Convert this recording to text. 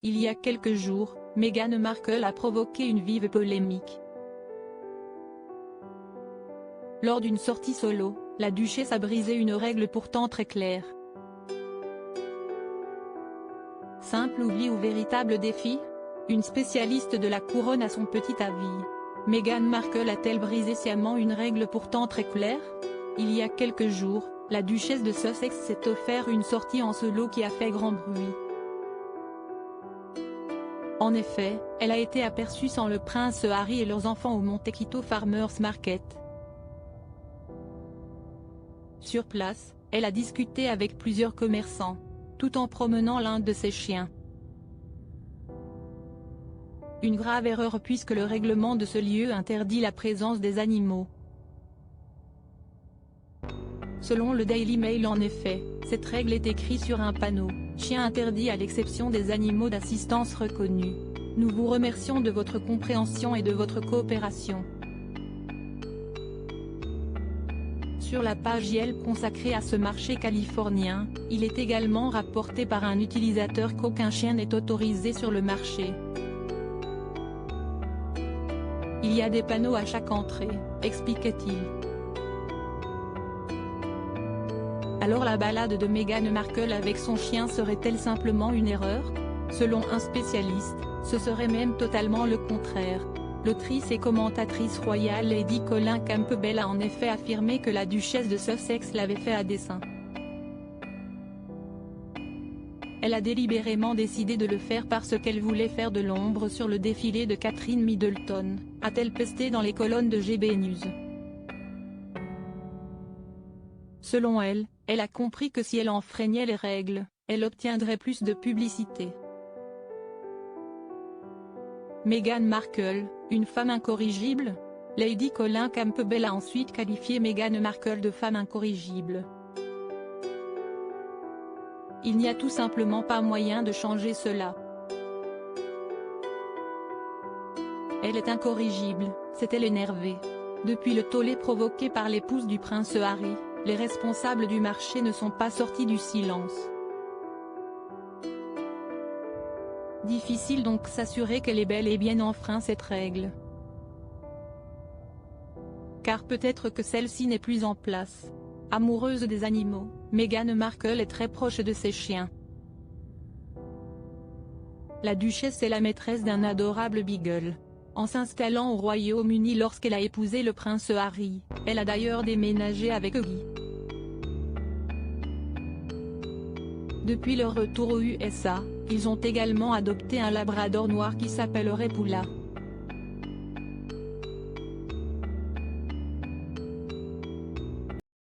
Il y a quelques jours, Meghan Markle a provoqué une vive polémique. Lors d'une sortie solo, la duchesse a brisé une règle pourtant très claire. Simple oubli ou véritable défi? Une spécialiste de la couronne a son petit avis. Meghan Markle a-t-elle brisé sciemment une règle pourtant très claire? Il y a quelques jours, la duchesse de Sussex s'est offert une sortie en solo qui a fait grand bruit. En effet, elle a été aperçue sans le prince Harry et leurs enfants au Montecito Farmers Market. Sur place, elle a discuté avec plusieurs commerçants, tout en promenant l'un de ses chiens. Une grave erreur puisque le règlement de ce lieu interdit la présence des animaux. Selon le Daily Mail en effet, cette règle est écrite sur un panneau, « Chien interdit à l'exception des animaux d'assistance reconnus ». Nous vous remercions de votre compréhension et de votre coopération. Sur la page Yelp consacrée à ce marché californien, il est également rapporté par un utilisateur qu'aucun chien n'est autorisé sur le marché. Il y a des panneaux à chaque entrée, expliquait-il. Alors la balade de Meghan Markle avec son chien serait-elle simplement une erreur? Selon un spécialiste, ce serait même totalement le contraire. L'autrice et commentatrice royale Lady Colin Campbell a en effet affirmé que la duchesse de Sussex l'avait fait à dessein. Elle a délibérément décidé de le faire parce qu'elle voulait faire de l'ombre sur le défilé de Catherine Middleton, a-t-elle pesté dans les colonnes de GB News. Selon elle, elle a compris que si elle enfreignait les règles, elle obtiendrait plus de publicité. Meghan Markle, une femme incorrigible? Lady Colin Campbell a ensuite qualifié Meghan Markle de femme incorrigible. Il n'y a tout simplement pas moyen de changer cela. Elle est incorrigible, s'est-elle énervée. Depuis le tollé provoqué par l'épouse du prince Harry, les responsables du marché ne sont pas sortis du silence. Difficile donc s'assurer qu'elle ait bel et bien enfreint cette règle. Car peut-être que celle-ci n'est plus en place. Amoureuse des animaux, Meghan Markle est très proche de ses chiens. La duchesse est la maîtresse d'un adorable beagle. En s'installant au Royaume-Uni lorsqu'elle a épousé le prince Harry, elle a d'ailleurs déménagé avec Guy. Depuis leur retour aux USA, ils ont également adopté un labrador noir qui s'appellerait Poula.